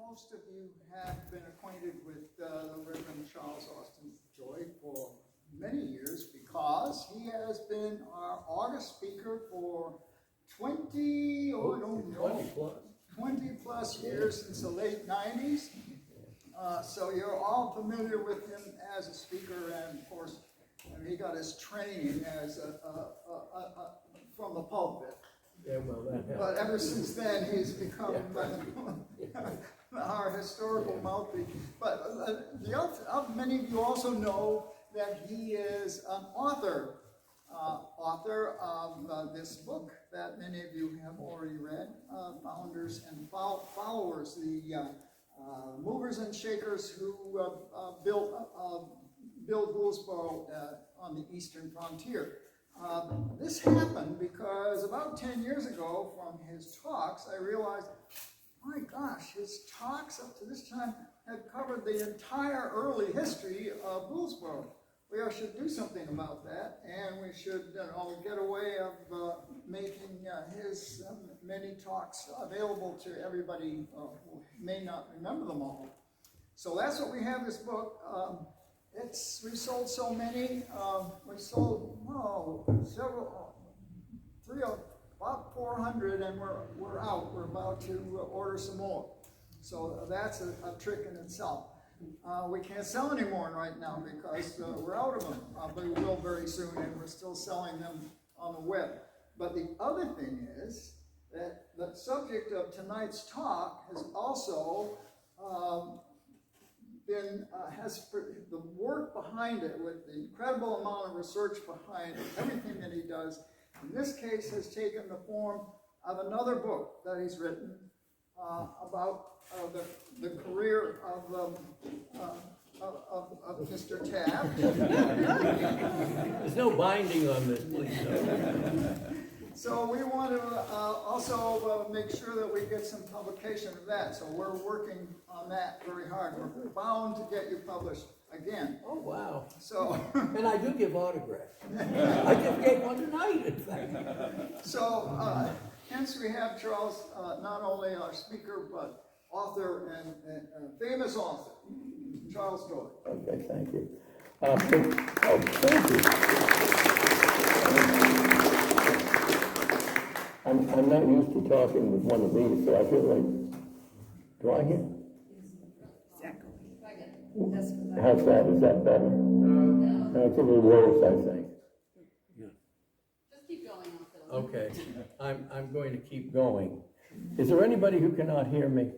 most of you have been acquainted with the Reverend Charles Austin Joy for many years because he has been our August speaker for 20 plus years, since the late 90s. So you're all familiar with him as a speaker, and of course, he got his training as from the pulpit. Yeah, well, that helps. But ever since then, he's become our historical mouthpiece. But many of you also know that he is an author of this book that many of you have already read, Founders and Followers, the movers and shakers who built Gouldsboro on the eastern frontier. This happened because about 10 years ago from his talks, I realized, my gosh, his talks up to this time had covered the entire early history of Gouldsboro. We should do something about that, and we should get a way of making his many talks available to everybody who may not remember them all. So that's what we have this book. We sold so many. We sold about 400, and we're out. We're about to order some more. So that's a trick in itself. We can't sell any more right now because we're out of them. But we will very soon, and we're still selling them on the web. But the other thing is that the subject of tonight's talk has also has the work behind it, with the incredible amount of research behind it, everything that he does, in this case has taken the form of another book that he's written about the career of Mr. Taft. There's no binding on this, please. So we want to also make sure that we get some publication of that. So we're working on that very hard. We're bound to get you published again. Oh, wow. So, and I do give autographs. I just gave one tonight, in fact. So, hence we have Charles, not only our speaker, but author and famous author, Charles Joy. Okay, thank you. Thank you. I'm not used to talking with one of these, so I feel like, do I hear? Exactly. How's that? Is that better? No, it's a little worse, I think. Yeah. Just keep going. Okay, I'm going to keep Going. Is there anybody who cannot hear me?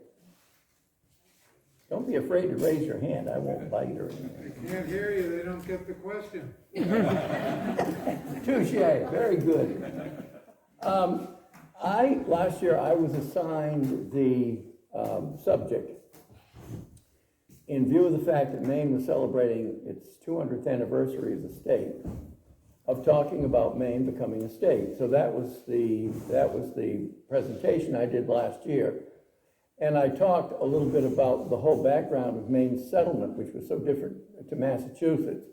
Don't be afraid to raise your hand. I won't bite or anything. They can't hear you. They don't get the question. Touche. Very good. Last year I was assigned the subject in view of the fact that Maine was celebrating its 200th anniversary as a state, of talking about Maine becoming a state. So that was the presentation I did last year. And I talked a little bit about the whole background of Maine's settlement, which was so different to Massachusetts,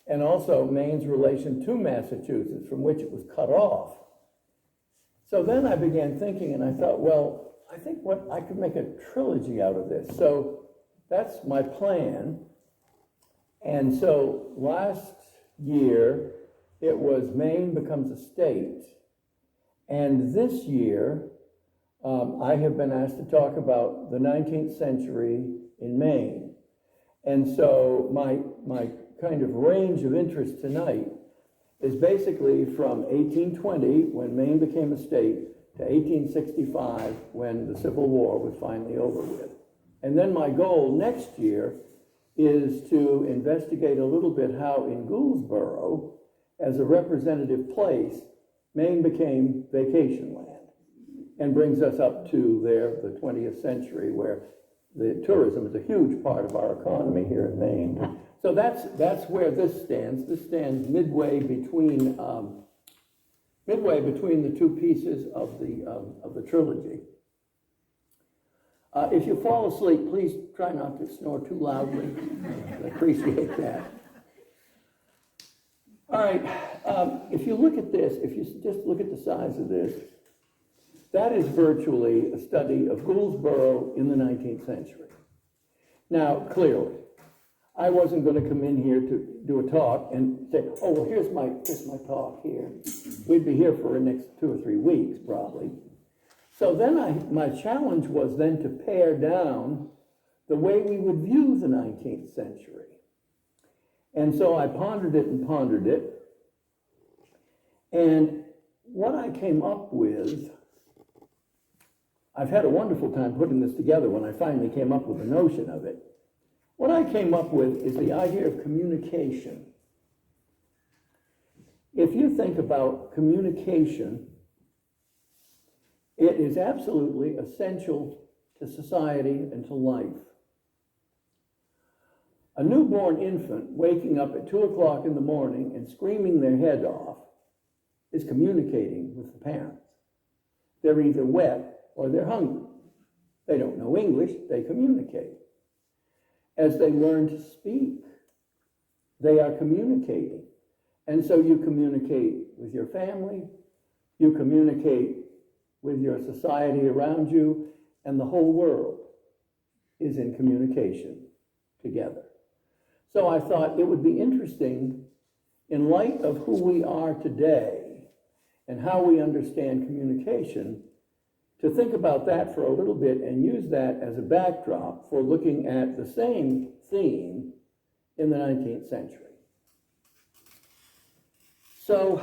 and also Maine's relation to Massachusetts, from which it was cut off. So then I began thinking, and I thought, well, I think I could make a trilogy out of this. So that's my plan. And so last year, it was Maine becomes a state. And this year, I have been asked to talk about the 19th century in Maine. And so my kind of range of interest tonight is basically from 1820, when Maine became a state, to 1865, when the Civil War was finally over with. And then my goal next year is to investigate a little bit how in Gouldsboro, as a representative place, Maine became vacation land, and brings us up to the 20th century, where the tourism is a huge part of our economy here in Maine. So that's where this stands. This stands midway between the two pieces of the trilogy. If you fall asleep, please try not to snore too loudly. I appreciate that. All right. If you look at this, if you just look at the size of this, that is virtually a study of Gouldsboro in the 19th century. Now, clearly, I wasn't going to come in here to do a talk and say, oh, well, here's my talk here. We'd be here for the next 2 or 3 weeks, probably. So then my challenge was then to pare down the way we would view the 19th century. And so I pondered it and pondered it. And what I came up with, I've had a wonderful time putting this together when I finally came up with the notion of it. What I came up with is the idea of communication. If you think about communication, it is absolutely essential to society and to life. A newborn infant waking up at 2 o'clock in the morning and screaming their head off is communicating with the parents. They're either wet or they're hungry. They don't know English, they communicate. As they learn to speak, they are communicating. And so you communicate with your family, you communicate with your society around you, and the whole world is in communication together. So I thought it would be interesting, in light of who we are today and how we understand communication, to think about that for a little bit and use that as a backdrop for looking at the same theme in the 19th century. So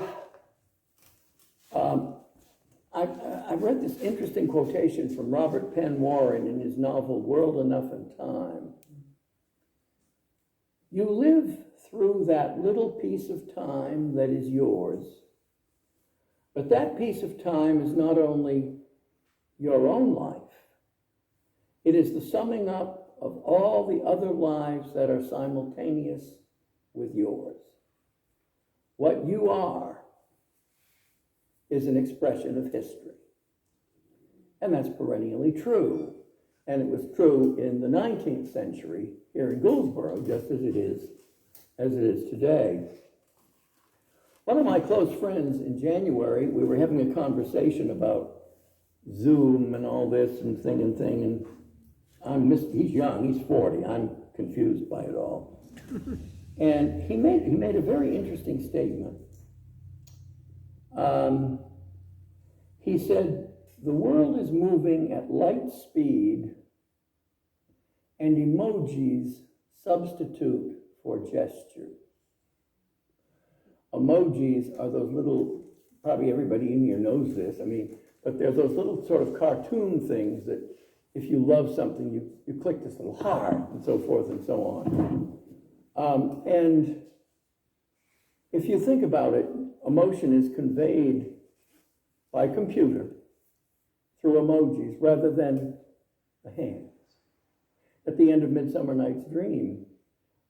I read this interesting quotation from Robert Penn Warren in his novel World Enough and Time. You live through that little piece of time that is yours, but that piece of time is not only your own life, it is the summing up of all the other lives that are simultaneous with yours. What you are is an expression of history. And that's perennially true. And it was true in the 19th century here in Gouldsboro, just as it is today. One of my close friends in January, we were having a conversation about Zoom and all this and thing, and he's young, he's 40, I'm confused by it all. And he made a very interesting statement. He said, the world is moving at light speed and emojis substitute for gestures. Emojis are those little, probably everybody in here knows this, but they're those little sort of cartoon things that if you love something, you click this little heart and so forth and so on. And if you think about it, emotion is conveyed by computer through emojis rather than the hands. At the end of Midsummer Night's Dream,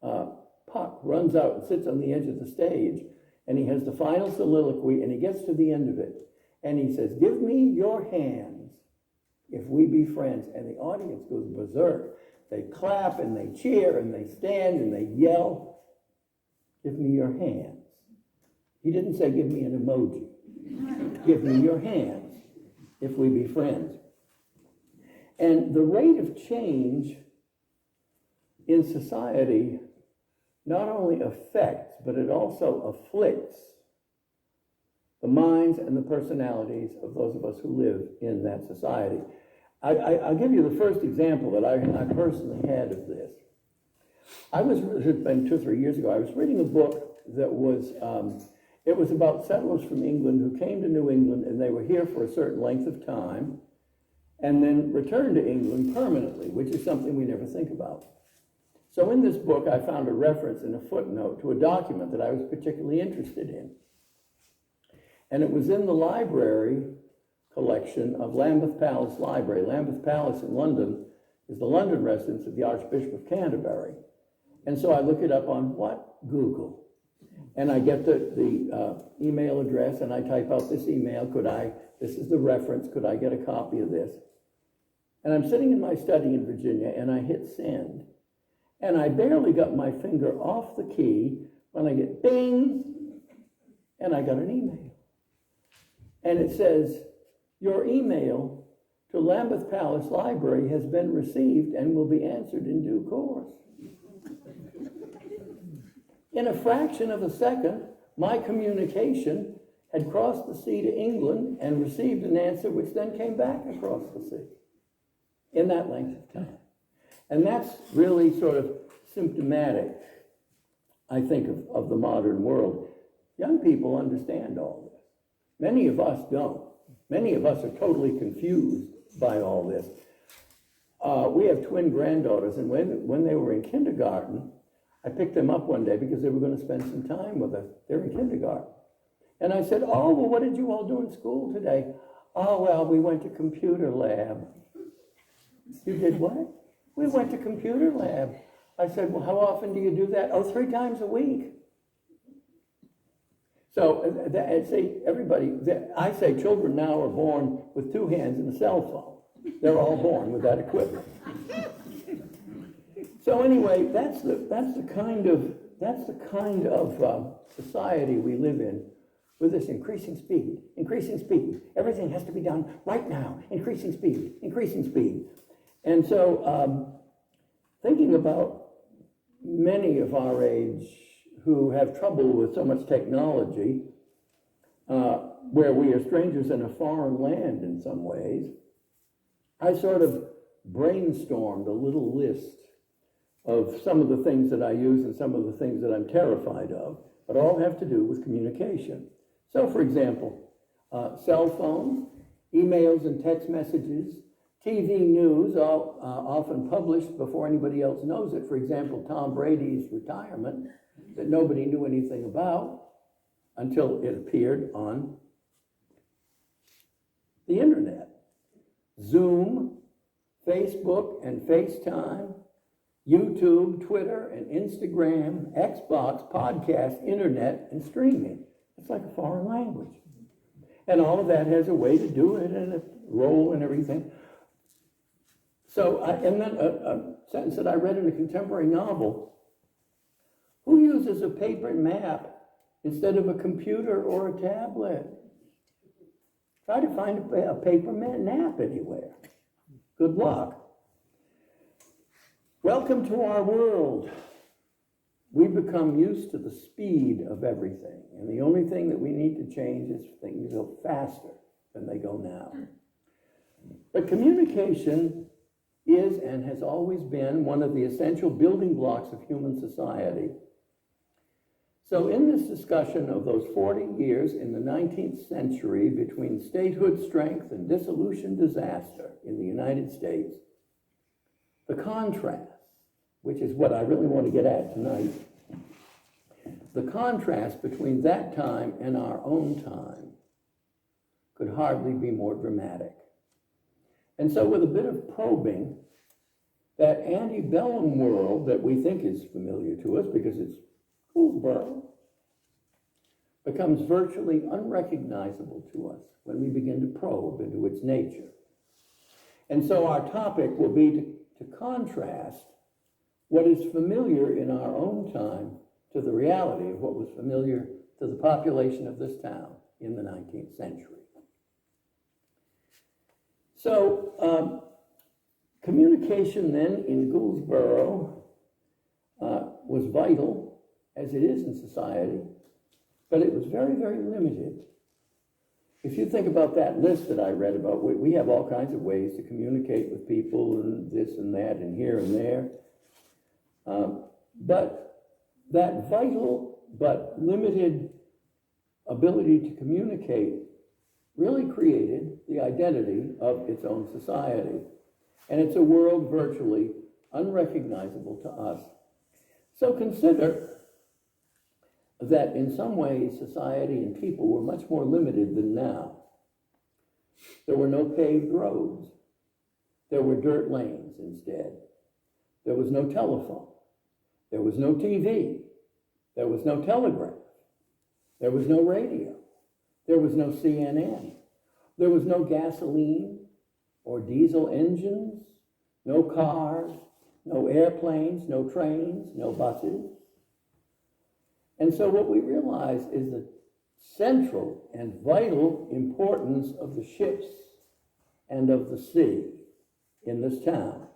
Puck runs out and sits on the edge of the stage, and he has the final soliloquy, and he gets to the end of it, and he says, give me your hands if we be friends. And the audience goes berserk. They clap and they cheer and they stand and they yell, give me your hands. He didn't say, give me an emoji. Give me your hands if we be friends. And the rate of change in society not only affects, but it also afflicts the minds and the personalities of those of us who live in that society. I'll give you the first example that I personally had of this. It had been 2 or 3 years ago, I was reading a book that was, it was about settlers from England who came to New England, and they were here for a certain length of time and then returned to England permanently, which is something we never think about. So in this book, I found a reference in a footnote to a document that I was particularly interested in. And it was in the library collection of Lambeth Palace Library. Lambeth Palace in London is the London residence of the Archbishop of Canterbury. And so I look it up on what? Google. And I get the email address, and I type out this email. This is the reference, could I get a copy of this? And I'm sitting in my study in Virginia, and I hit send. And I barely got my finger off the key when I get bing, and I got an email. And it says, Your email to Lambeth Palace Library has been received and will be answered in due course. In a fraction of a second, my communication had crossed the sea to England and received an answer which then came back across the sea in that length of time. And that's really sort of symptomatic, I think, of the modern world. Young people understand all this. Many of us don't. Many of us are totally confused by all this. We have twin granddaughters, and when they were in kindergarten, I picked them up one day because they were going to spend some time with us. They're in kindergarten. And I said, oh, well, what did you all do in school today? Oh, well, we went to computer lab. You did what? We went to computer lab. I said, well, how often do you do that? Oh, 3 times a week. So, I say children now are born with 2 hands and a cell phone. They're all born with that equipment. So anyway, that's the kind of society we live in, with this increasing speed. Everything has to be done right now. Increasing speed. And so, thinking about many of our age who have trouble with so much technology, where we are strangers in a foreign land in some ways, I sort of brainstormed a little list of some of the things that I use and some of the things that I'm terrified of, but all have to do with communication. So, for example, cell phones, emails and text messages, TV news, all often published before anybody else knows it. For example, Tom Brady's retirement, that nobody knew anything about until it appeared on the internet. Zoom, Facebook and FaceTime, YouTube, Twitter and Instagram, Xbox, podcast, internet, and streaming. It's like a foreign language. And all of that has a way to do it and a role and everything. So, and then a sentence that I read in a contemporary novel: who uses a paper map instead of a computer or a tablet? Try to find a paper map anywhere. Good luck. Welcome to our world. We've become used to the speed of everything, and the only thing that we need to change is things go faster than they go now. But communication is and has always been one of the essential building blocks of human society. So in this discussion of those 40 years in the 19th century between statehood strength and dissolution disaster in the United States, the contrast, which is what I really want to get at tonight, the contrast between that time and our own time could hardly be more dramatic. And so with a bit of probing, that antebellum world that we think is familiar to us because it's Gouldsboro becomes virtually unrecognizable to us when we begin to probe into its nature. And so our topic will be to contrast what is familiar in our own time to the reality of what was familiar to the population of this town in the 19th century. So, communication then in Gouldsboro was vital, as it is in society, but it was very, very limited. If you think about that list that I read about, we have all kinds of ways to communicate with people and this and that and here and there. But that vital but limited ability to communicate really created the identity of its own society. And it's a world virtually unrecognizable to us. So consider that in some ways society and people were much more limited than now. There were no paved roads. There were dirt lanes instead. There was no telephone. There was no TV. There was no telegraph. There was no radio. There was no CNN. There was no gasoline or diesel engines, no cars, no airplanes, no trains, no buses. And so what we realize is the central and vital importance of the ships and of the sea in this town.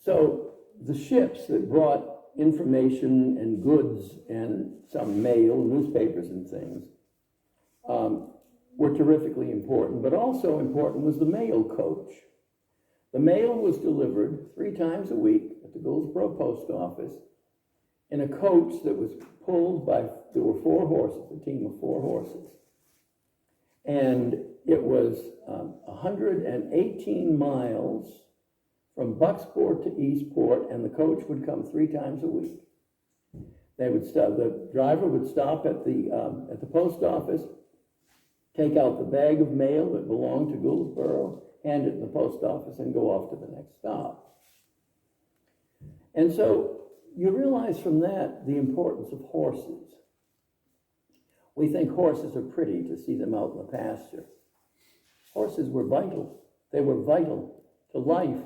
So the ships that brought information and goods and some mail, newspapers and things, were terrifically important, but also important was the mail coach. The mail was delivered 3 times a week at the Gouldsboro post office in a coach that was pulled by, there were 4 horses, a team of 4 horses. And it was 118 miles from Bucksport to Eastport, and the coach would come 3 times a week. They would stop, the driver would stop at the post office, take out the bag of mail that belonged to Gouldsboro, hand it in the post office, and go off to the next stop. And so you realize from that the importance of horses. We think horses are pretty to see them out in the pasture. Horses were vital. They were vital to life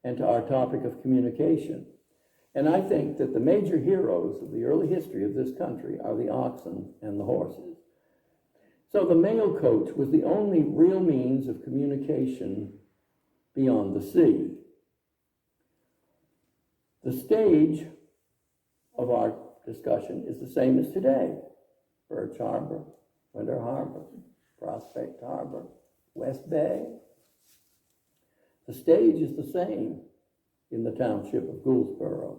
and to our topic of communication. And I think that the major heroes of the early history of this country are the oxen and the horses. So the mail coach was the only real means of communication beyond the sea. The stage of our discussion is the same as today. Birch Harbor, Winter Harbor, Prospect Harbor, West Bay. The stage is the same in the township of Gouldsboro,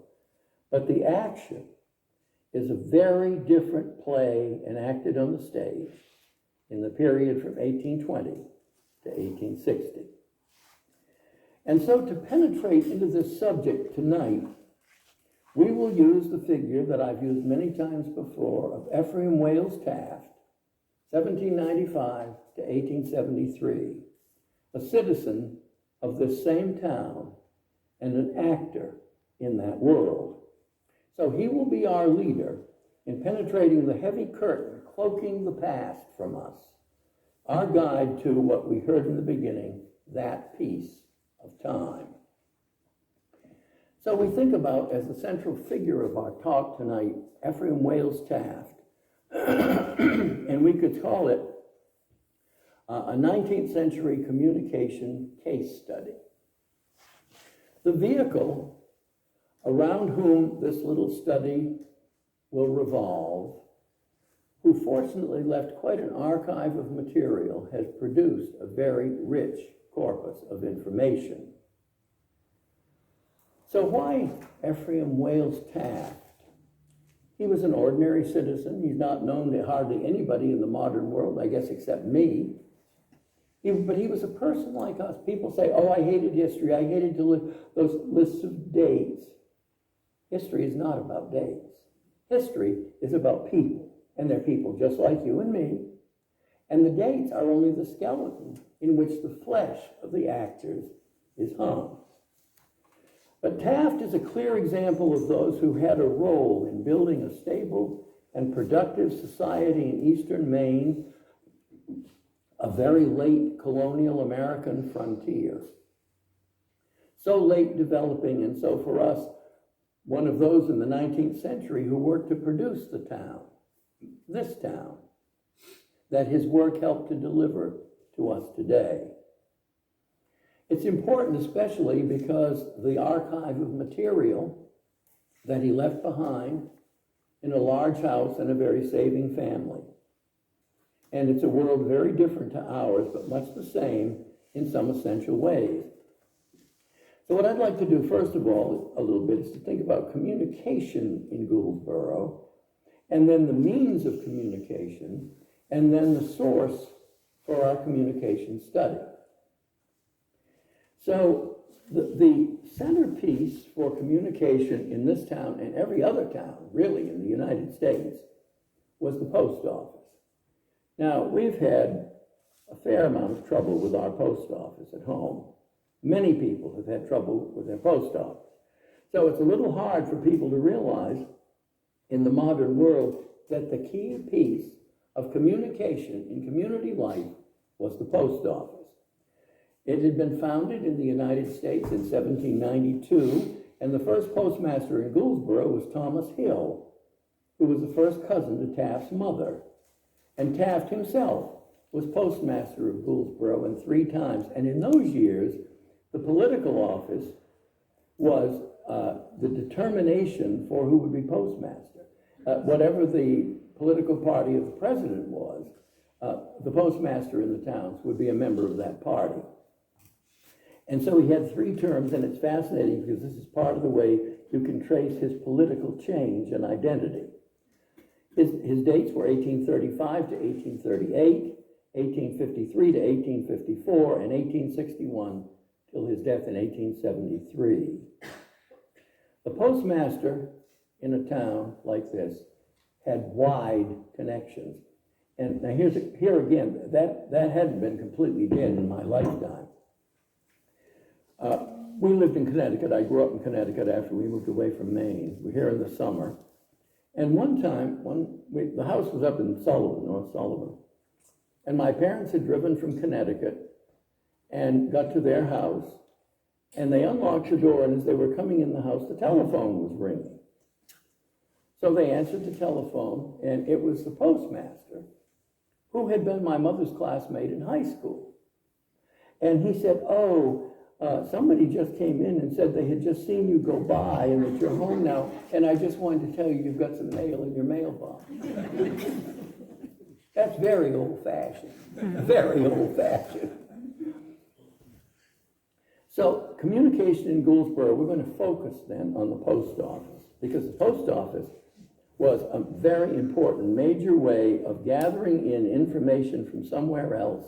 but the action is a very different play enacted on the stage in the period from 1820 to 1860. And so to penetrate into this subject tonight, we will use the figure that I've used many times before of Ephraim Wales Taft, 1795 to 1873, a citizen of this same town and an actor in that world. So he will be our leader in penetrating the heavy curtain, cloaking the past from us, our guide to what we heard in the beginning, that piece of time. So we think about, as the central figure of our talk tonight, Ephraim Wales Taft, and we could call it a 19th century communication case study. The vehicle around whom this little study will revolve, who fortunately left quite an archive of material, has produced a very rich corpus of information. So why Ephraim Wales Taft? He was an ordinary citizen. He's not known to hardly anybody in the modern world, I guess, except me. But he was a person like us. People say, oh, I hated history. I hated those lists of dates. History is not about dates. History is about people, and they're people just like you and me. And the dates are only the skeleton in which the flesh of the actors is hung. But Taft is a clear example of those who had a role in building a stable and productive society in eastern Maine, a very late colonial American frontier. So late developing, and so for us, one of those in the 19th century who worked to produce the town, this town, that his work helped to deliver to us today. It's important especially because the archive of material that he left behind in a large house and a very saving family. And it's a world very different to ours, but much the same in some essential ways. So what I'd like to do, first of all, a little bit, is to think about communication in Gouldsboro, and then the means of communication, and then the source for our communication study. So the centerpiece for communication in this town and every other town, really, in the United States, was the post office. Now, we've had a fair amount of trouble with our post office at home. Many people have had trouble with their post office. So it's a little hard for people to realize in the modern world that the key piece of communication in community life was the post office. It had been founded in the United States in 1792, and the first postmaster in Gouldsboro was Thomas Hill, who was the first cousin to Taft's mother. And Taft himself was postmaster of Gouldsboro, and 3 times. And in those years, the political office was the determination for who would be postmaster. Whatever the political party of the president was, the postmaster in the towns would be a member of that party. And so he had 3 terms, and it's fascinating because this is part of the way you can trace his political change and identity. His dates were 1835 to 1838, 1853 to 1854, and 1861 till his death in 1873. The postmaster in a town like this had wide connections. And now here again, that hadn't been completely dead in my lifetime. We lived in Connecticut. I grew up in Connecticut after we moved away from Maine. We're here in the summer. And one time, the house was up in Sullivan, North Sullivan. And my parents had driven from Connecticut and got to their house. And they unlocked the door, and as they were coming in the house, the telephone was ringing. So they answered the telephone, and it was the postmaster, who had been my mother's classmate in high school. And he said, somebody just came in and said they had just seen you go by and that you're home now, and I just wanted to tell you you've got some mail in your mailbox. That's very old-fashioned, very old-fashioned. So communication in Gouldsboro, we're going to focus then on the post office, because the post office was a very important major way of gathering in information from somewhere else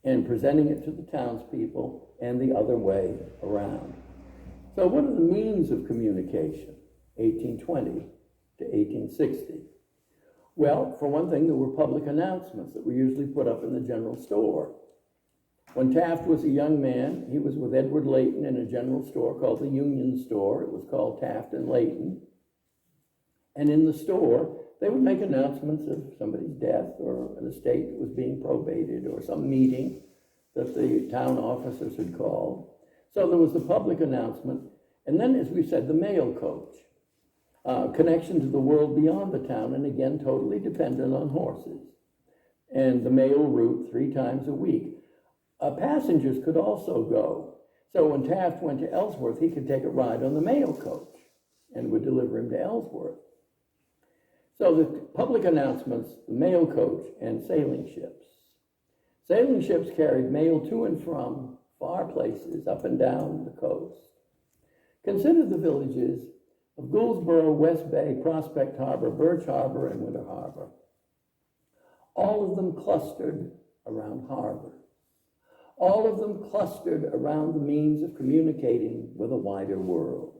and presenting it to the townspeople, and the other way around. So what are the means of communication, 1820 to 1860? Well, for one thing, there were public announcements that were usually put up in the general store. When Taft was a young man, he was with Edward Layton in a general store called the Union Store. It was called Taft and Layton. And in the store, they would make announcements of somebody's death or an estate that was being probated or some meeting that the town officers had called. So there was the public announcement. And then, as we said, the mail coach. Connection to the world beyond the town, and again, totally dependent on horses. And the mail route 3 times a week. Passengers could also go. So when Taft went to Ellsworth, he could take a ride on the mail coach and would deliver him to Ellsworth. So the public announcements, the mail coach, and sailing ships. Sailing ships carried mail to and from far places up and down the coast. Consider the villages of Gouldsboro, West Bay, Prospect Harbor, Birch Harbor, and Winter Harbor. All of them clustered around harbors. All of them clustered around the means of communicating with a wider world.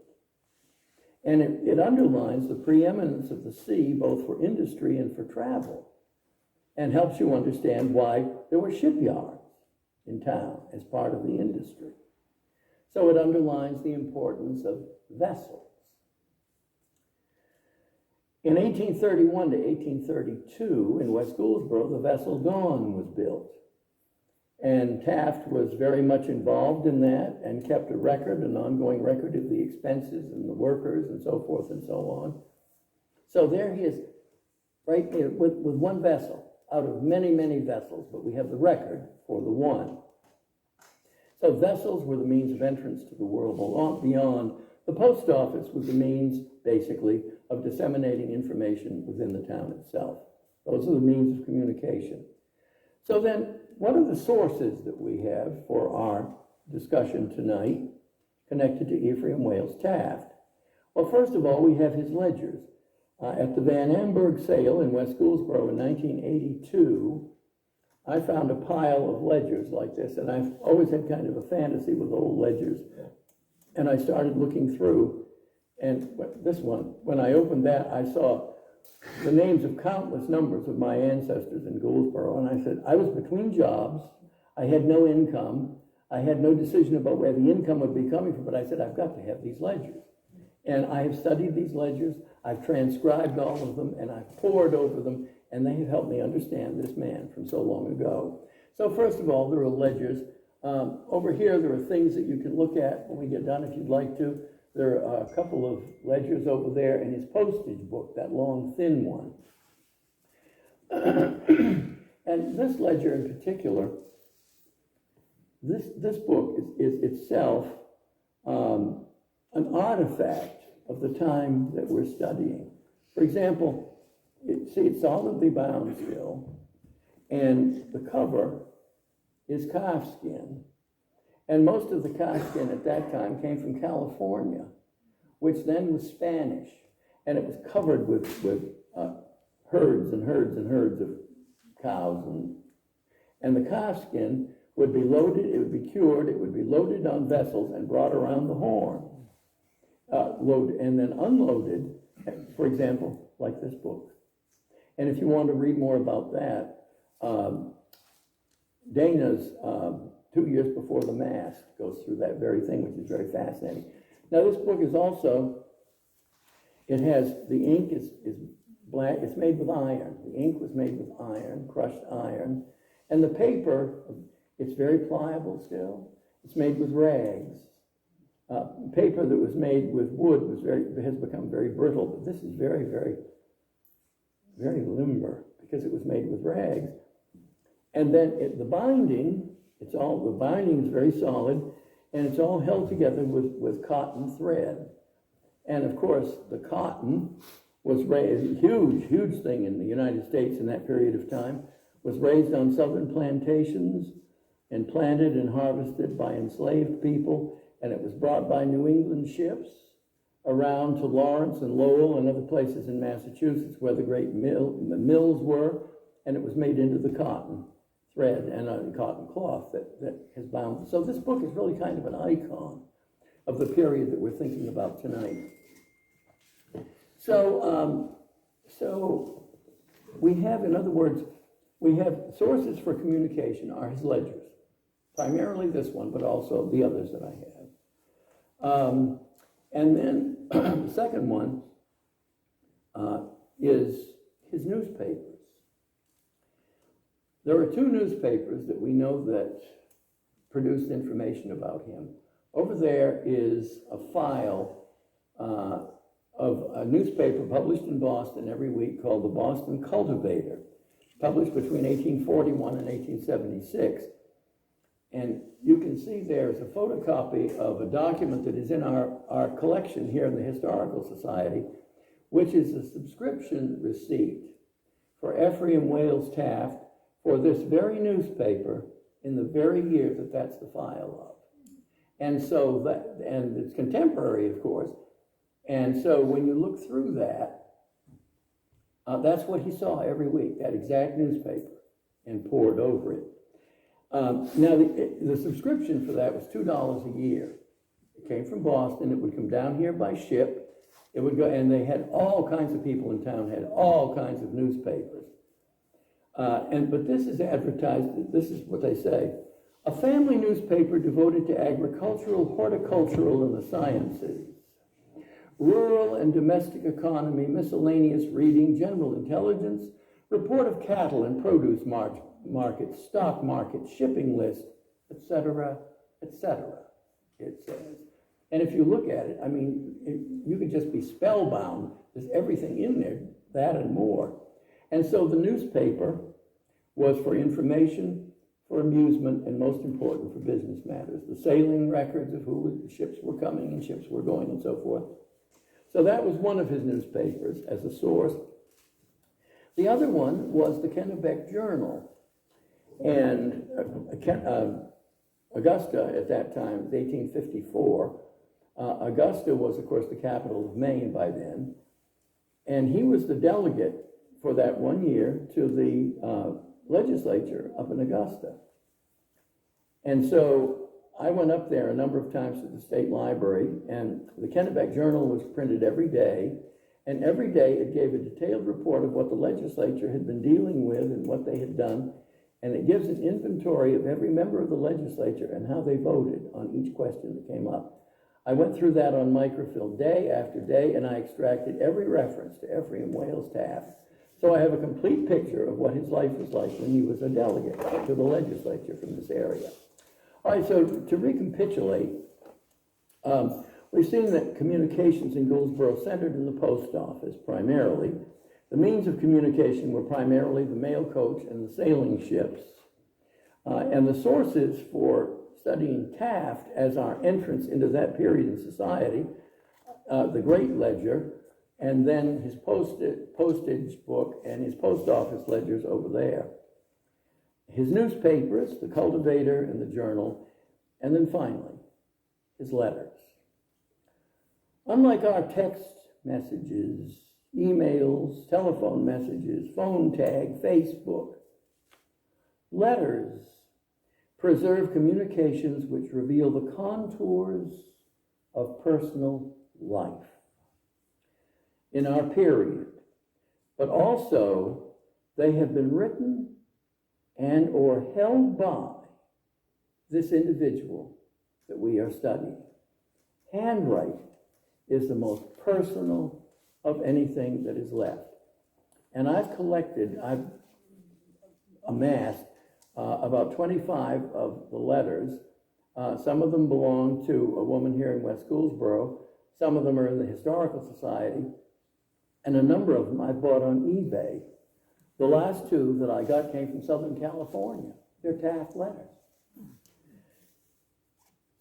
And it underlines the preeminence of the sea, both for industry and for travel, and helps you understand why there were shipyards in town as part of the industry. So it underlines the importance of vessels. In 1831 to 1832, in West Gouldsboro, the vessel Dawn was built. And Taft was very much involved in that and kept a record, an ongoing record of the expenses and the workers and so forth and so on. So there he is, right with one vessel out of many, many vessels, but we have the record for the one. So vessels were the means of entrance to the world beyond. The post office was the means, basically, of disseminating information within the town itself. Those are the means of communication. So then, what are the sources that we have for our discussion tonight connected to Ephraim Wales Taft? Well, first of all, we have his ledgers. At the Van Amberg sale in West Gouldsboro in 1982, I found a pile of ledgers like this, and I've always had kind of a fantasy with old ledgers. And I started looking through, and this one, when I opened that, I saw the names of countless numbers of my ancestors in Gouldsboro, and I said, I was between jobs, I had no income, I had no decision about where the income would be coming from, but I said, I've got to have these ledgers. And I have studied these ledgers, I've transcribed all of them, and I've pored over them, and they have helped me understand this man from so long ago. So first of all, there are ledgers. Over here, there are things that you can look at when we get done if you'd like to. There are a couple of ledgers over there in his postage book, that long, thin one. And this ledger in particular, this book is itself an artifact of the time that we're studying. For example, it's solidly bound still, and the cover is calfskin. And most of the calfskin at that time came from California, which then was Spanish, and it was covered with herds and herds and herds of cows, and the calfskin would be loaded, it would be cured, it would be loaded on vessels and brought around the Horn, loaded and then unloaded, for example, like this book. And if you want to read more about that, Dana's 2 years before the Mass goes through that very thing, which is very fascinating. Now this book is also, it has, the ink is black, it's made with iron. The ink was made with iron, crushed iron. And the paper, it's very pliable still. It's made with rags. Paper that was made with wood has become very brittle, but this is very, very, very limber because it was made with rags. And then the binding is very solid, and it's all held together with cotton thread. And of course, the cotton was raised, huge thing in the United States in that period of time, was raised on southern plantations and planted and harvested by enslaved people, and it was brought by New England ships around to Lawrence and Lowell and other places in Massachusetts where the great mills were, and it was made into the cotton thread and a cotton cloth that has bound. So this book is really kind of an icon of the period that we're thinking about tonight. So we have, in other words, we have sources for communication are his ledgers, primarily this one, but also the others that I have. And then the second one is his newspapers. There are two newspapers that we know that produced information about him. Over there is a file of a newspaper published in Boston every week called the Boston Cultivator, published between 1841 and 1876. And you can see there's a photocopy of a document that is in our collection here in the Historical Society, which is a subscription receipt for Ephraim Wales Taft for this very newspaper in the very year that that's the file of. And so and it's contemporary, of course. And so when you look through that, that's what he saw every week, that exact newspaper, and pored over it. Now, the subscription for that was $2 a year. It came from Boston. It would come down here by ship. It would go, and they had all kinds of people in town, had all kinds of newspapers. But this is advertised, this is what they say, a family newspaper devoted to agricultural, horticultural, and the sciences, rural and domestic economy, miscellaneous reading, general intelligence, report of cattle and produce markets, stock market, shipping list, etc., etc., it says. And if you look at it, I mean, you could just be spellbound. There's everything in there, that and more. And so the newspaper was for information, for amusement, and most important, for business matters. The sailing records of who ships were coming and ships were going and so forth. So that was one of his newspapers as a source. The other one was the Kennebec Journal. And Augusta at that time, 1854, Augusta was, of course, the capital of Maine by then. And he was the delegate for that 1 year to the legislature up in Augusta. And so I went up there a number of times to the state library, and the Kennebec Journal was printed every day, and every day it gave a detailed report of what the legislature had been dealing with and what they had done, and it gives an inventory of every member of the legislature and how they voted on each question that came up. I went through that on microfilm day after day, and I extracted every reference to Ephraim Wales Taft. So I have a complete picture of what his life was like when he was a delegate to the legislature from this area. All right, so to recapitulate, we've seen that communications in Gouldsboro centered in the post office primarily. The means of communication were primarily the mail coach and the sailing ships. And the sources for studying Taft as our entrance into that period in society, the Great Ledger, and then his postage book and his post office ledgers over there. His newspapers, the Cultivator and the Journal, and then finally, his letters. Unlike our text messages, emails, telephone messages, phone tag, Facebook, letters preserve communications which reveal the contours of personal life in our period, but also they have been written and or held by this individual that we are studying. Handwriting is the most personal of anything that is left. And I've amassed about 25 of the letters. Some of them belong to a woman here in West Gouldsboro. Some of them are in the Historical Society. And a number of them I bought on eBay. The last two that I got came from Southern California. They're Taft letters.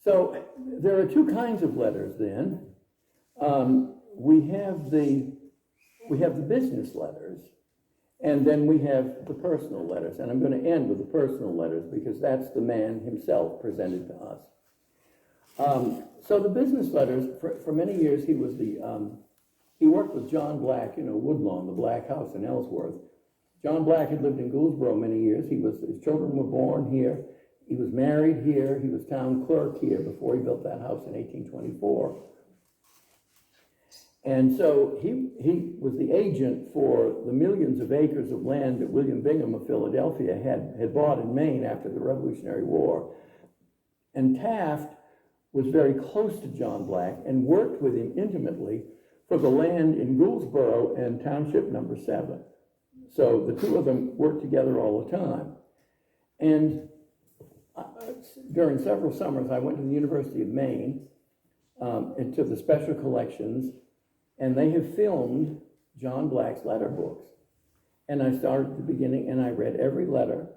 So there are two kinds of letters then. We have the business letters, and then we have the personal letters. And I'm going to end with the personal letters because that's the man himself presented to us. So the business letters, for many years he was he worked with John Black, Woodlawn, the Black House in Ellsworth. John Black had lived in Gouldsboro many years. His children were born here. He was married here. He was town clerk here before he built that house in 1824. And so he was the agent for the millions of acres of land that William Bingham of Philadelphia had bought in Maine after the Revolutionary War. And Taft was very close to John Black and worked with him intimately for the land in Gouldsboro and Township number 7. So the two of them worked together all the time. And during several summers, I went to the University of Maine and to the special collections, and they have filmed John Black's letter books. And I started at the beginning, and I read every letter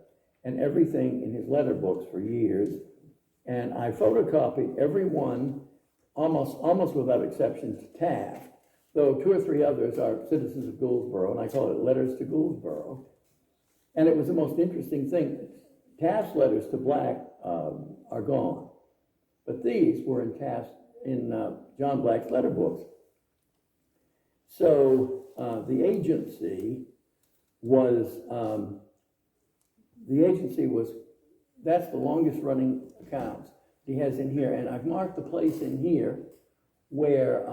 and everything in his letter books for years. And I photocopied every one, almost without exception, to Taft, though 2 or 3 others are citizens of Gouldsboro, and I call it Letters to Gouldsboro. And it was the most interesting thing. Taft's letters to Black are gone, but these were in John Black's letter books. So the agency was, that's the longest running accounts he has in here, and I've marked the place in here where,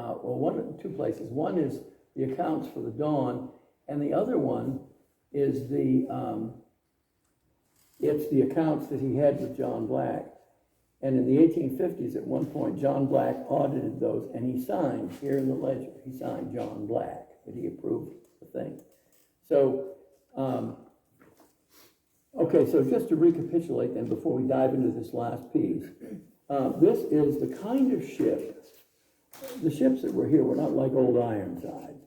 two places. One is the accounts for the Dawn, and the other one is it's the accounts that he had with John Black. And in the 1850s, at one point, John Black audited those, and he signed here in the ledger. He signed John Black, that he approved the thing. So, okay, so just to recapitulate then, before we dive into this last piece, this is the kind of ship. The ships that were here were not like old Ironsides.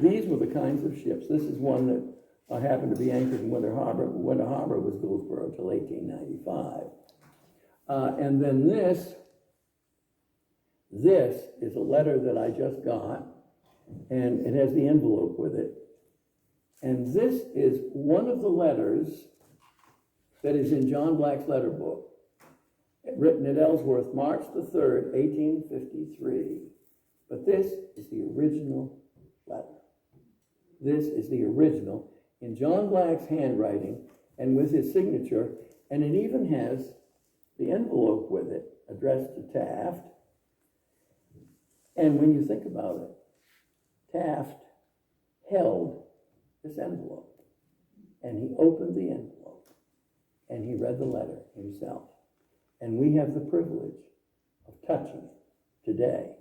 These were the kinds of ships. This is one that happened to be anchored in Winter Harbor. Winter Harbor was Gouldsboro till 1895. And then this is a letter that I just got, and it has the envelope with it. And this is one of the letters that is in John Black's letter book, written at Ellsworth, March the 3rd, 1853. But this is the original letter. This is the original in John Black's handwriting and with his signature, and it even has the envelope with it, addressed to Taft. And when you think about it, Taft held this envelope, and he opened the envelope, and he read the letter himself. And we have the privilege of touching it today.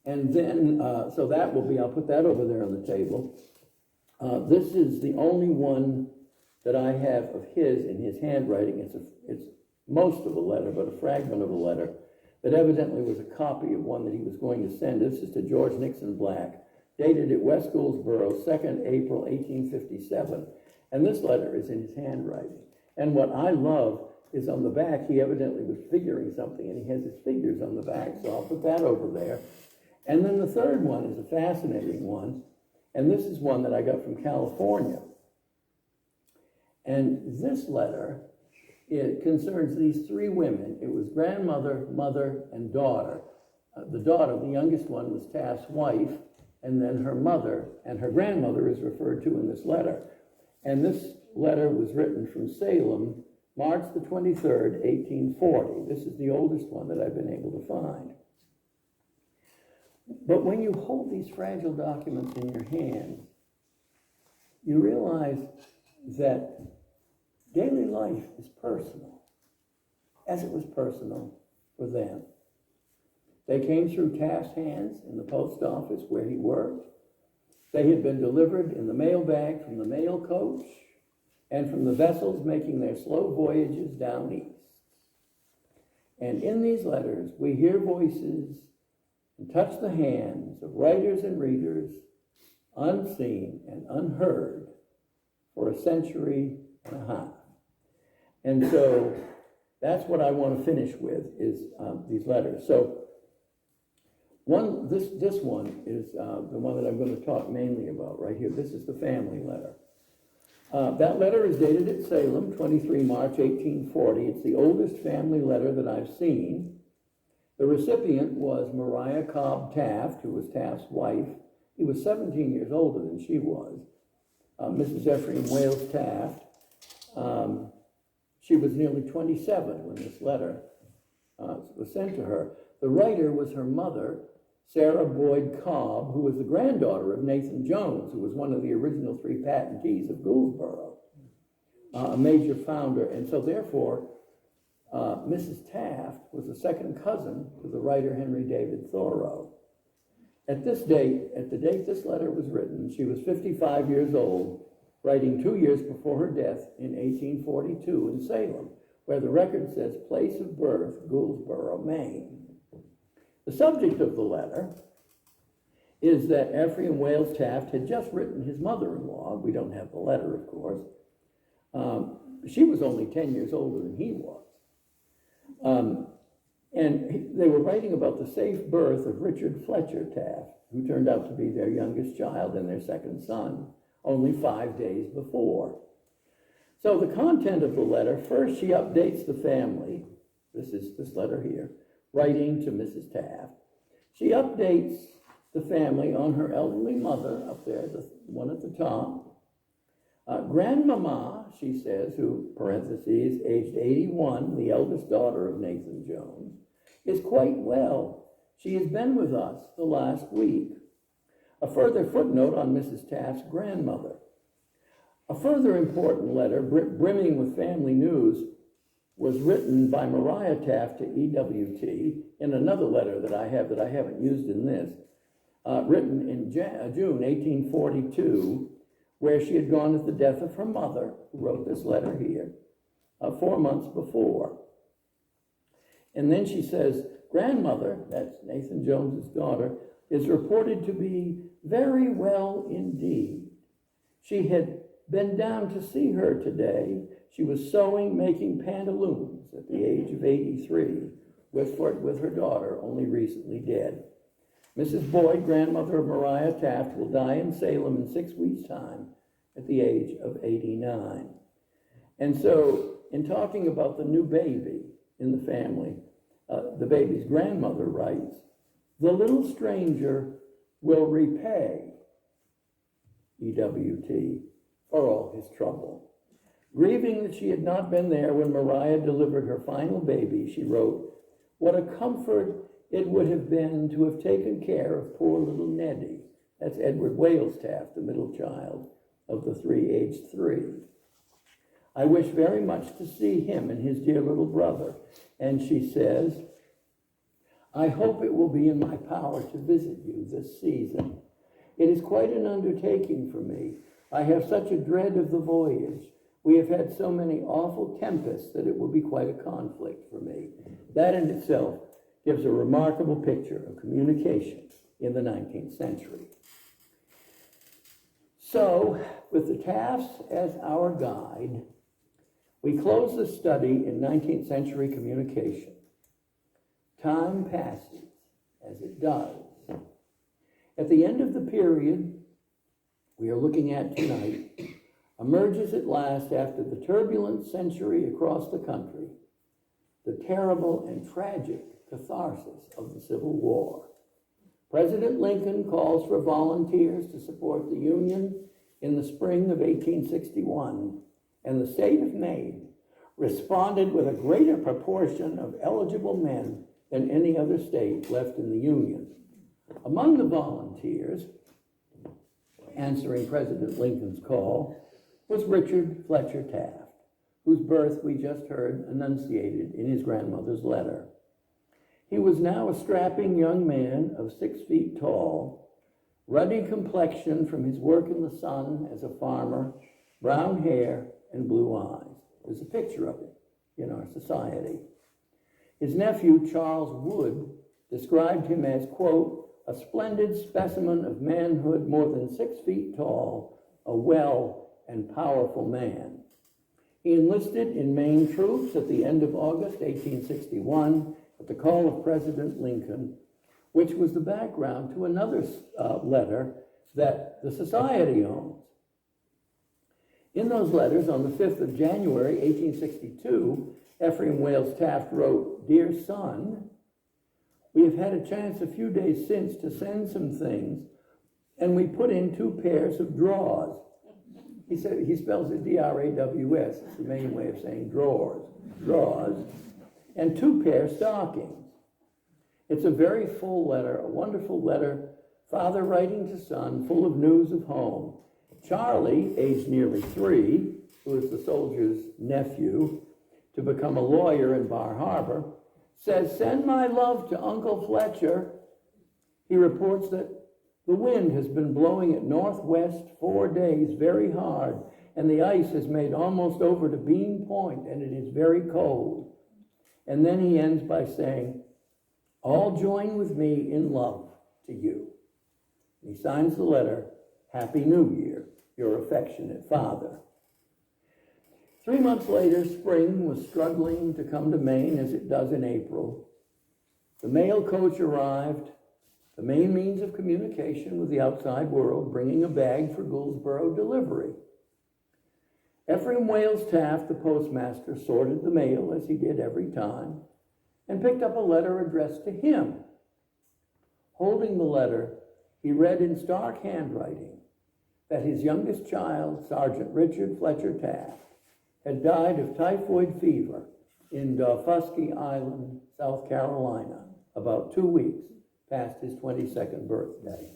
And then, so that will be, I'll put that over there on the table. This is the only one that I have of his in his handwriting. It's most of a letter, but a fragment of a letter that evidently was a copy of one that he was going to send. This is to George Nixon Black, dated at West Gouldsboro, 2nd April 1857. And this letter is in his handwriting. And what I love is on the back, he evidently was figuring something, and he has his figures on the back, so I'll put that over there. And then the third one is a fascinating one, and this is one that I got from California. And this letter, it concerns these three women. It was grandmother, mother, and daughter. The daughter, the youngest one, was Taft's wife, and then her mother, and her grandmother is referred to in this letter. And this letter was written from Salem, March the 23rd, 1840. This is the oldest one that I've been able to find. But when you hold these fragile documents in your hand, you realize that daily life is personal, as it was personal for them. They came through Taft's hands in the post office where he worked. They had been delivered in the mail bag from the mail coach and from the vessels making their slow voyages down east. And in these letters, we hear voices and touch the hands of writers and readers, unseen and unheard, for a century and a half. And so that's what I want to finish with, is these letters. So this one is the one that I'm going to talk mainly about right here. This is the family letter. That letter is dated at Salem, 23 March 1840. It's the oldest family letter that I've seen. The recipient was Maria Cobb Taft, who was Taft's wife. He was 17 years older than she was. Mrs. Ephraim Wales Taft. She was nearly 27 when this letter was sent to her. The writer was her mother, Sarah Boyd Cobb, who was the granddaughter of Nathan Jones, who was one of the original three patentees of Gouldsboro, a major founder. And so therefore, Mrs. Taft was a second cousin to the writer Henry David Thoreau. At the date this letter was written, she was 55 years old, writing 2 years before her death in 1842 in Salem, where the record says place of birth, Gouldsboro, Maine. The subject of the letter is that Ephraim Wales Taft had just written his mother-in-law. We don't have the letter, of course. She was only 10 years older than he was. And they were writing about the safe birth of Richard Fletcher Taft, who turned out to be their youngest child and their second son, only 5 days before. So the content of the letter, first she updates the family. This is this letter here, writing to Mrs. Taft. She updates the family on her elderly mother up there, the one at the top. Grandmama, she says, who, parentheses, aged 81, the eldest daughter of Nathan Jones, is quite well. She has been with us the last week. A further footnote on Mrs. Taft's grandmother. A further important letter, brimming with family news, was written by Maria Taft to EWT in another letter that I haven't used in this, written in June 1842, where she had gone at the death of her mother, who wrote this letter here, 4 months before. And then she says, grandmother, that's Nathan Jones's daughter, is reported to be very well indeed. She had been down to see her today. She was sewing, making pantaloons at the age of 83 with her daughter, only recently dead. Mrs. Boyd, grandmother of Maria Taft, will die in Salem in 6 weeks' time at the age of 89. And so, in talking about the new baby in the family, the baby's grandmother writes, the little stranger will repay EWT for all his trouble. Grieving that she had not been there when Maria delivered her final baby, she wrote, what a comfort it would have been to have taken care of poor little Neddy. That's Edward Wales Taft, the middle child of the three, aged 3. I wish very much to see him and his dear little brother. And she says, I hope it will be in my power to visit you this season. It is quite an undertaking for me. I have such a dread of the voyage. We have had so many awful tempests that it will be quite a conflict for me. That in itself gives a remarkable picture of communication in the 19th century. So, with the Tafts as our guide, we close the study in 19th century communication. Time passes, as it does. At the end of the period we are looking at tonight, emerges at last, after the turbulent century across the country, the terrible and tragic catharsis of the Civil War. President Lincoln calls for volunteers to support the Union in the spring of 1861, and the state of Maine responded with a greater proportion of eligible men than any other state left in the Union. Among the volunteers answering President Lincoln's call was Richard Fletcher Taft, whose birth we just heard enunciated in his grandmother's letter. He was now a strapping young man of 6 feet tall, ruddy complexion from his work in the sun as a farmer, brown hair and blue eyes. There's a picture of it in our society. His nephew, Charles Wood, described him as, quote, a splendid specimen of manhood, more than 6 feet tall, a well and powerful man. He enlisted in Maine troops at the end of August 1861 at the call of President Lincoln, which was the background to another letter that the Society owns. In those letters, on the 5th of January, 1862, Ephraim Wales Taft wrote, "Dear son, we have had a chance a few days since to send some things, and we put in 2 pairs of drawers." He said, he spells it D-R-A-W-S. It's the main way of saying drawers. And 2 pair stockings. It's a very full letter, a wonderful letter, father writing to son, full of news of home. Charlie, aged nearly 3, who is the soldier's nephew, to become a lawyer in Bar Harbor, says, "Send my love to Uncle Fletcher." He reports that the wind has been blowing at northwest 4 days very hard, and the ice has made almost over to Bean Point, and it is very cold. And then he ends by saying, "All join with me in love to you." And he signs the letter, "Happy New Year, your affectionate father." 3 months later, spring was struggling to come to Maine as it does in April. The mail coach arrived, the main means of communication with the outside world, bringing a bag for Gouldsboro delivery. Ephraim Wales Taft, the postmaster, sorted the mail as he did every time, and picked up a letter addressed to him. Holding the letter, he read in stark handwriting that his youngest child, Sergeant Richard Fletcher Taft, had died of typhoid fever in Daufuskie Island, South Carolina, about 2 weeks past his 22nd birthday.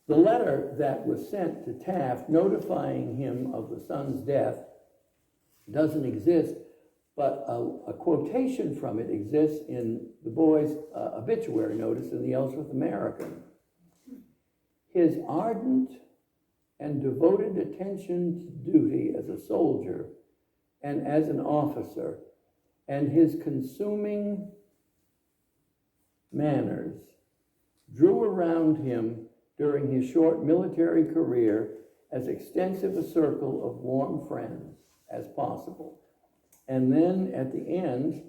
The letter that was sent to Taft notifying him of the son's death doesn't exist, but a quotation from it exists in the boy's obituary notice in the Ellsworth American. His ardent and devoted attention to duty as a soldier and as an officer, and his consuming manners drew around him during his short military career as extensive a circle of warm friends as possible. And then at the end,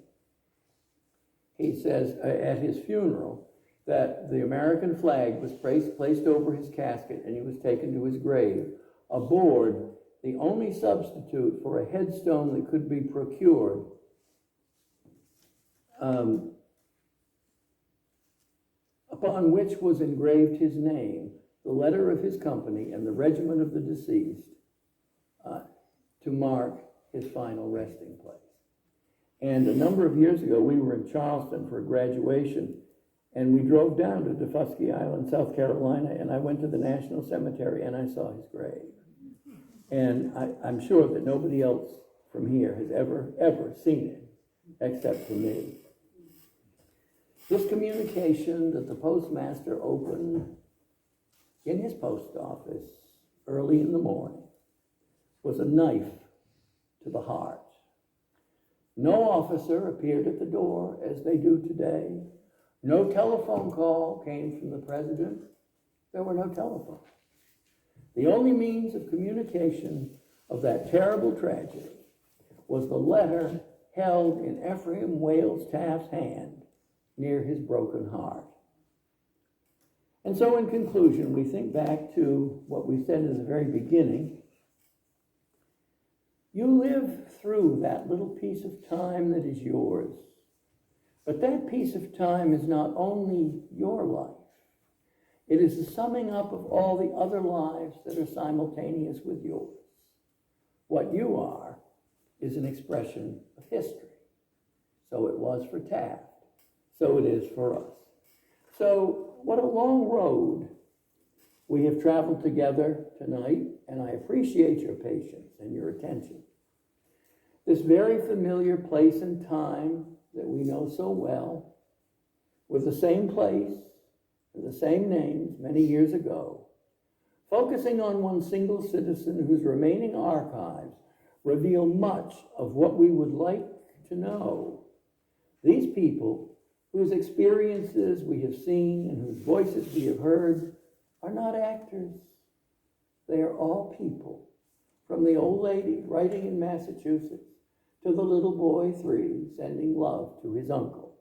he says at his funeral that the American flag was placed over his casket and he was taken to his grave aboard the only substitute for a headstone that could be procured, upon which was engraved his name, the letter of his company, and the regiment of the deceased, to mark his final resting place. And a number of years ago, we were in Charleston for a graduation, and we drove down to Daufuskie Island, South Carolina, and I went to the National Cemetery, and I saw his grave. And I'm sure that nobody else from here has ever seen it, except for me. This communication that the postmaster opened in his post office early in the morning was a knife to the heart. No officer appeared at the door as they do today. No telephone call came from the president. There were no telephones. The only means of communication of that terrible tragedy was the letter held in Ephraim Wales Taft's hand near his broken heart. And so in conclusion, we think back to what we said in the very beginning. You live through that little piece of time that is yours. But that piece of time is not only your life. It is the summing up of all the other lives that are simultaneous with yours. What you are is an expression of history. So it was for Taft. So it is for us. So what a long road we have traveled together tonight, and I appreciate your patience and your attention. This very familiar place and time that we know so well, with the same place and the same names many years ago, focusing on one single citizen whose remaining archives reveal much of what we would like to know. These people, whose experiences we have seen and whose voices we have heard, are not actors. They are all people, from the old lady writing in Massachusetts to the little boy 3 sending love to his uncle.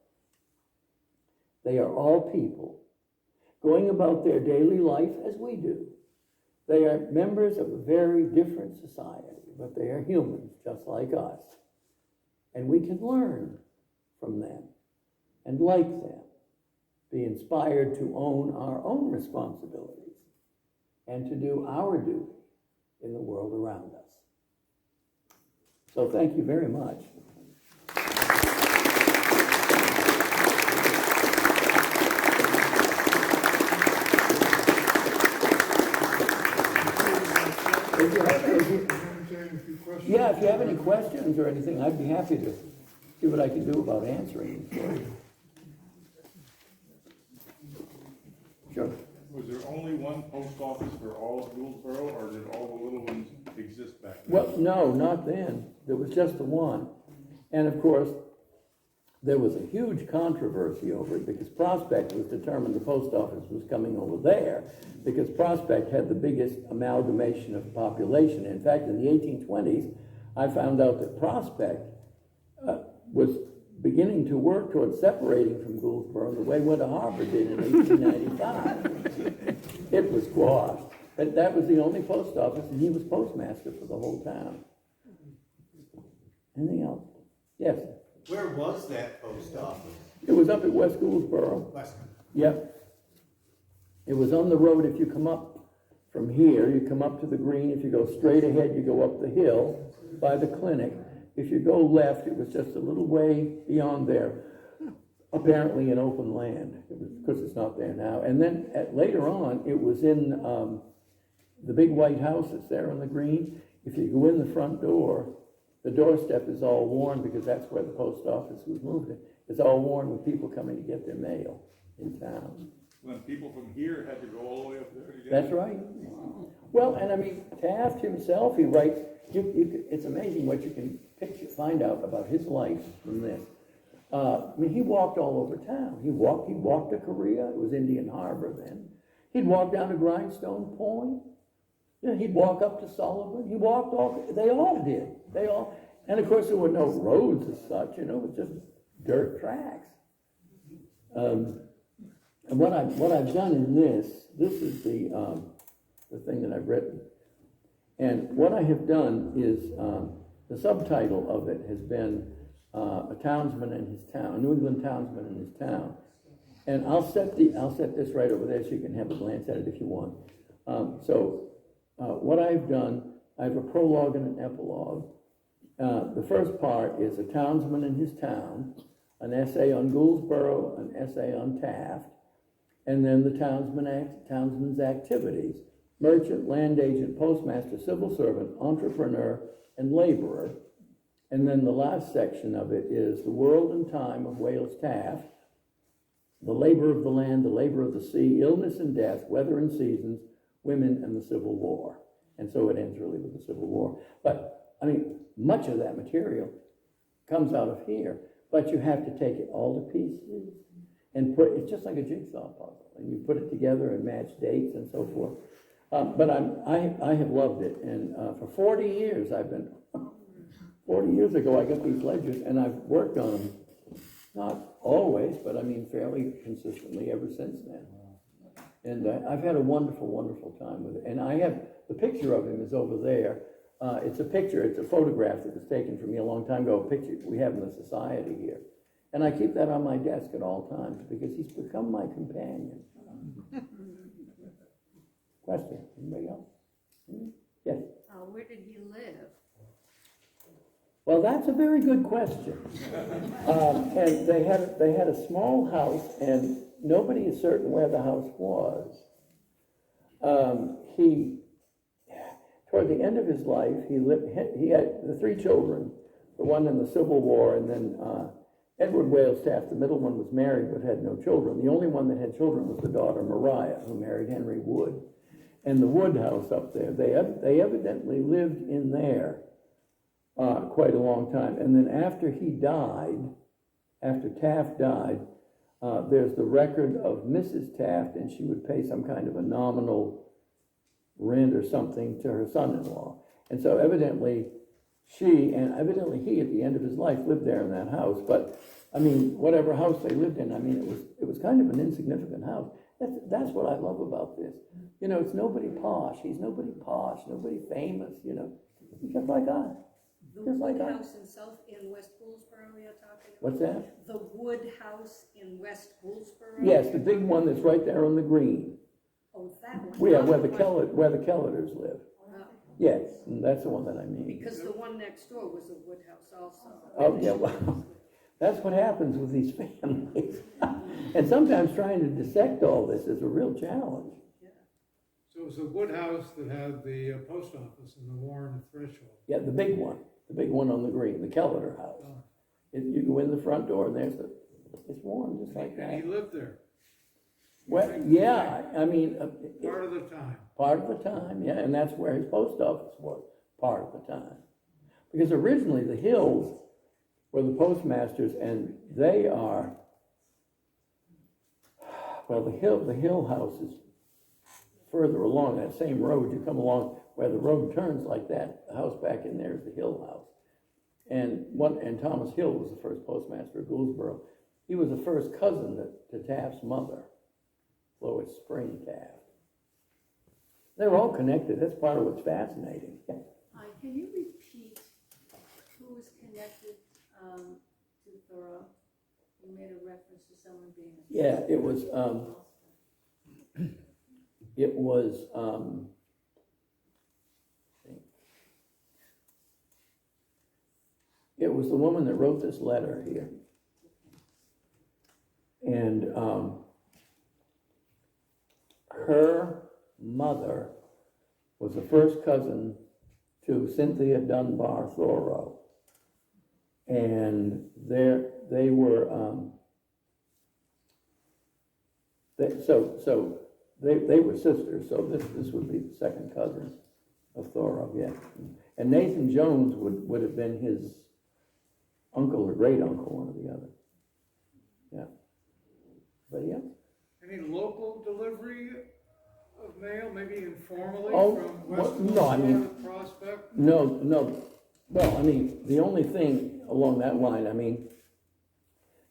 They are all people, going about their daily life as we do. They are members of a very different society, but they are humans just like us. And we can learn from them and like them, be inspired to own our own responsibilities and to do our duty in the world around us. So thank you very much. Yeah, if you have any questions or anything, I'd be happy to see what I can do about answering them for you. Sure. Was there only one post office for all of Gouldsboro, or did all the little ones exist back then? Well, no, not then. There was just the one. And of course, there was a huge controversy over it because Prospect was determined the post office was coming over there because Prospect had the biggest amalgamation of population. In fact, in the 1820s, I found out that Prospect was beginning to work towards separating from Gouldsboro the way Winter Harbor did in 1895. It was squashed. But that was the only post office, and he was postmaster for the whole town. Anything else? Yes? Where was that post office? It was up at West Gouldsboro. Yep. It was on the road. If you come up from here, you come up to the green. If you go straight ahead, you go up the hill by the clinic. If you go left, it was just a little way beyond there, apparently in open land, because it's not there now. And then later on, it was in the big white house that's there on the green. If you go in the front door, the doorstep is all worn because that's where the post office was moved. It's all worn with people coming to get their mail in town. When people from here had to go all the way up there to get That's right. Well, and I mean, Taft himself, he writes, it's amazing what you can find out about his life from this. I mean, he walked all over town. He walked to Korea. It was Indian Harbor then. He'd walk down to Grindstone Point. You know, he'd walk up to Sullivan. They all did. And of course there were no roads as such, it was just dirt tracks. And what I've done in this is the thing that I've written. And what I have done is, the subtitle of it has been a townsman in his town, a New England townsman in his town. And I'll set this right over there so you can have a glance at it if you want. What I've done, I have a prologue and an epilogue. The first part is a townsman in his town, an essay on Gouldsboro, an essay on Taft, and then the townsman's activities: merchant, land agent, postmaster, civil servant, entrepreneur, and laborer. And then the last section of it is the world and time of Wales Taft, the labor of the land, the labor of the sea, illness and death, weather and seasons, women and the Civil War. And so it ends really with the Civil War. But, I mean, much of that material comes out of here, but you have to take it all to pieces and it's just like a jigsaw puzzle, and you put it together and match dates and so forth. But I have loved it, and for 40 years I've been, 40 years ago I got these ledgers, and I've worked on them, not always, but I mean fairly consistently ever since then. And I've had a wonderful, wonderful time with it. And I have, the picture of him is over there. It's a picture, it's a photograph that was taken from me a long time ago, a picture we have in the society here. And I keep that on my desk at all times because he's become my companion. Question, anybody else? Yes? Where did he live? Well, that's a very good question. And they had a small house, and nobody is certain where the house was. Toward the end of his life, he had the 3 children, the one in the Civil War, and then Edward Wales Taft, the middle one, was married but had no children. The only one that had children was the daughter Mariah, who married Henry Wood. And the Wood house up there, they evidently lived in there quite a long time. And then after he died, after Taft died, there's the record of Mrs. Taft, and she would pay some kind of a nominal rent or something to her son-in-law. And so evidently she, and evidently he, at the end of his life, lived there in that house. But, I mean, whatever house they lived in, I mean, it was kind of an insignificant house. That's what I love about this. You know, it's nobody posh. He's nobody posh, nobody famous, you know. He's just like us. The Just like Wood us. House in West Gouldsboro you're talking about? What's that? The Wood House in West Gouldsboro? Yes, the big one that's right there on the green. Oh, that one. Yeah, where Not the Kelleters live. one. Yes, and that's the one that I mean. Because the one next door was a wood house also. Oh, yeah, well, that's what happens with these families. And sometimes trying to dissect all this is a real challenge. So it was the wood house that had the post office and the Warren threshold. Yeah, the big one on the green, the Kelleter house. You go in the front door and it's warm, just like And he that. lived there Well, yeah, I mean. part of the time. Part of the time, yeah, and that's where his post office was, part of the time. Because originally the Hills were the postmasters, and they are, well, the Hill house is further along that same road. You come along where the road turns like that, the house back in there is the Hill house. And Thomas Hill was the first postmaster of Gouldsboro. He was the first cousin to Taft's mother, Lois Spring Taft. They're all connected. That's part of what's fascinating. Yeah. Can you repeat who was connected to Thoreau? You made a reference to someone being. Yeah, it was the woman that wrote this letter here. And her mother was the first cousin to Cynthia Dunbar Thoreau. And they were, they were sisters, so this would be the second cousin of Thoreau, yeah. And Nathan Jones would have been his uncle or great uncle, one or the other. Yeah. But yeah. Any local delivery of mail, maybe informally Oh, from well, West no, I mean- Gouldsboro to Prospect? No. Well, I mean, the only thing along that line, I mean,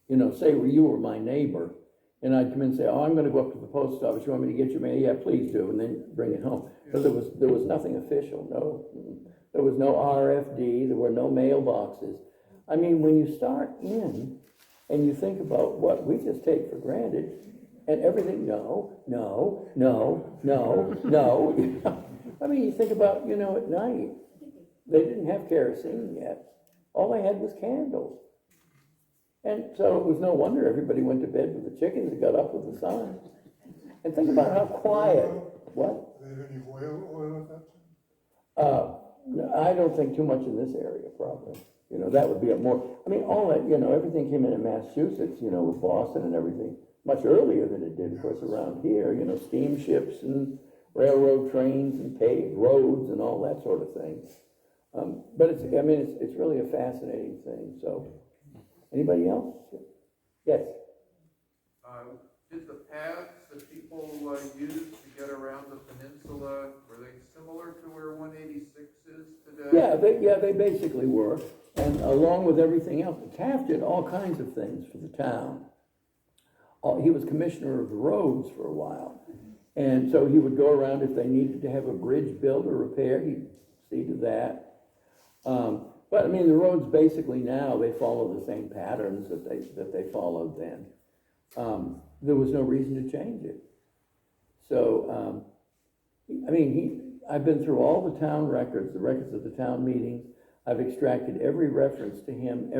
you know, say you were my neighbor, and I'd come in and say, oh, I'm gonna go up to the post office, you want me to get your mail? Yeah, please do, and then bring it home. But there was nothing official, no. There was no RFD, there were no mailboxes. I mean, when you start in and you think about what we just take for granted, and everything, no. I mean, you think about, you know, at night, they didn't have kerosene yet. All they had was candles. And so it was no wonder everybody went to bed with the chickens and got up with the sun. And think about how quiet, what? Do they have any oil at that time? No, I don't think too much in this area, probably. You know, that would be a more, I mean, all that, you know, everything came in Massachusetts, you know, with Boston and everything, much earlier than it did, of course, around here, you know, steamships and railroad trains and paved roads and all that sort of thing. But it's, I mean, it's really a fascinating thing, so. Anybody else? Yes? Did the paths that people used to get around the peninsula were they similar to where 186 is today? Yeah, they basically were. And along with everything else, Taft did all kinds of things for the town. He was commissioner of the roads for a while. And so he would go around if they needed to have a bridge built or repaired, he'd see to that. But I mean, the roads basically now, they follow the same patterns that they followed then. There was no reason to change it. So, I mean, I've been through all the town records, the records of the town meetings. I've extracted every reference to him,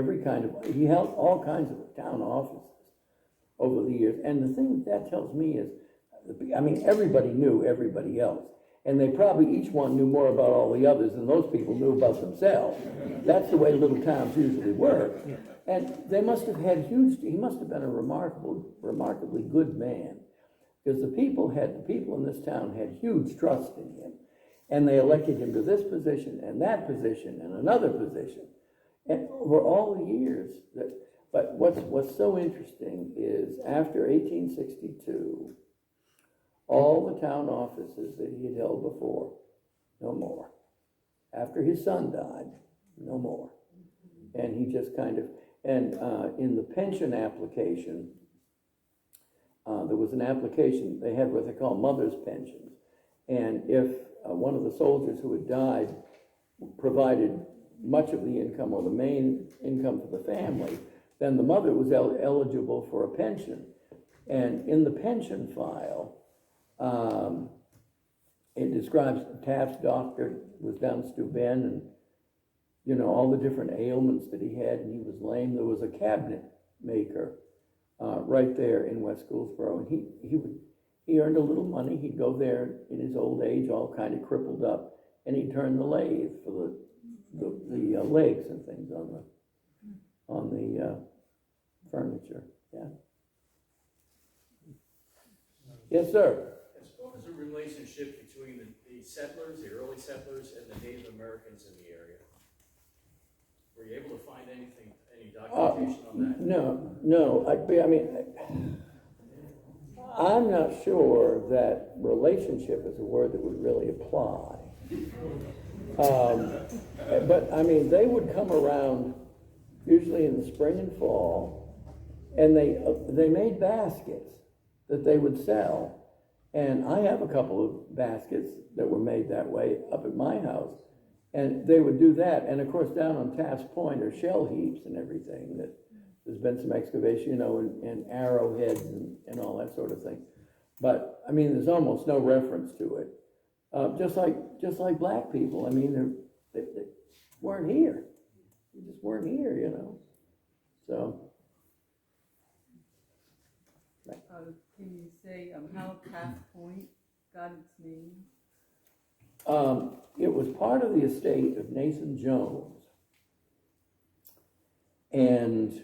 he held all kinds of town offices over the years. And the thing that tells me is, I mean, everybody knew everybody else. And they probably each one knew more about all the others than those people knew about themselves. That's the way little towns usually work. And they must have had he must have been a remarkably good man. Because the people in this town had huge trust in him. And they elected him to this position and that position and another position. And over all the years. But what's so interesting is after 1862, all the town offices that he had held before, no more. After his son died, no more. And he just in the pension application, there was an application, they had what they call mother's pensions. And if one of the soldiers who had died provided much of the income or the main income for the family, then the mother was eligible for a pension. And in the pension file, it describes Taft's doctor was down Steuben and, you know, all the different ailments that he had, and he was lame. There was a cabinet maker right there in West Gouldsboro, and he earned a little money. He'd go there in his old age, all kind of crippled up, and he'd turn the lathe for the legs and things on the furniture. Yeah. Yes, sir. What was the relationship between the settlers, the early settlers, and the Native Americans in the area? Were you able to find any documentation on that? No. I mean, I'm not sure that relationship is a word that would really apply. But I mean, they would come around usually in the spring and fall, and they made baskets that they would sell. And I have a couple of baskets that were made that way up at my house. And they would do that. And of course, down on Taft's Point are shell heaps and everything. That there's been some excavation, you know, and arrowheads and all that sort of thing. But I mean, there's almost no reference to it. Just like black people. I mean, they weren't here. They just weren't here, you know. So. Can you say how Taft Point got its name? It was part of the estate of Nathan Jones. And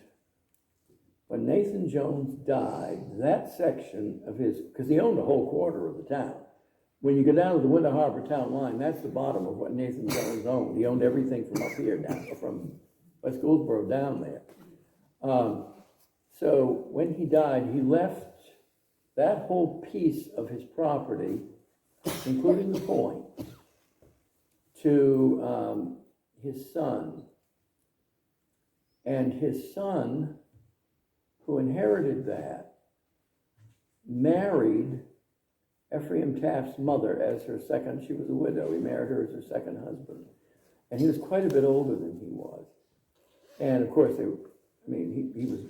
when Nathan Jones died, that section of because he owned a whole quarter of the town. When you go down to the Winter Harbor town line, that's the bottom of what Nathan Jones owned. He owned everything from up here down, from West Gouldsboro down there. So when he died, he left that whole piece of his property, including the point, to his son. And his son, who inherited that, married Ephraim Taft's mother as her second. She was a widow. He married her as her second husband. And he was quite a bit older than he was. And of course, he was,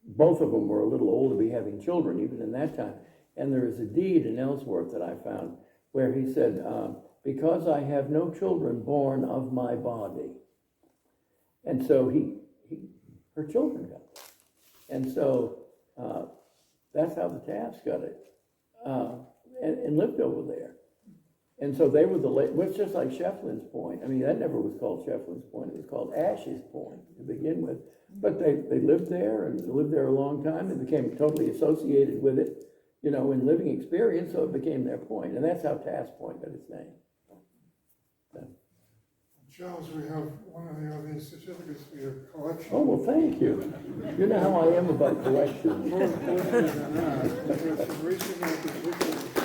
both of them were a little old to be having children, even in that time. And there is a deed in Ellsworth that I found where he said, because I have no children born of my body. And so her children got it. And so that's how the Tafts got it, and lived over there. And so they were it's just like Shefflin's Point. I mean, that never was called Shefflin's Point. It was called Ash's Point to begin with. But they lived there and lived there a long time and became totally associated with it, you know, in living experience, so it became their point. And that's how Taft's Point got its name. So. Charles, we have one of the other certificates for your collection. Oh, well, thank you. You know how I am about collections. More importantly than that, there's some recent acquisitions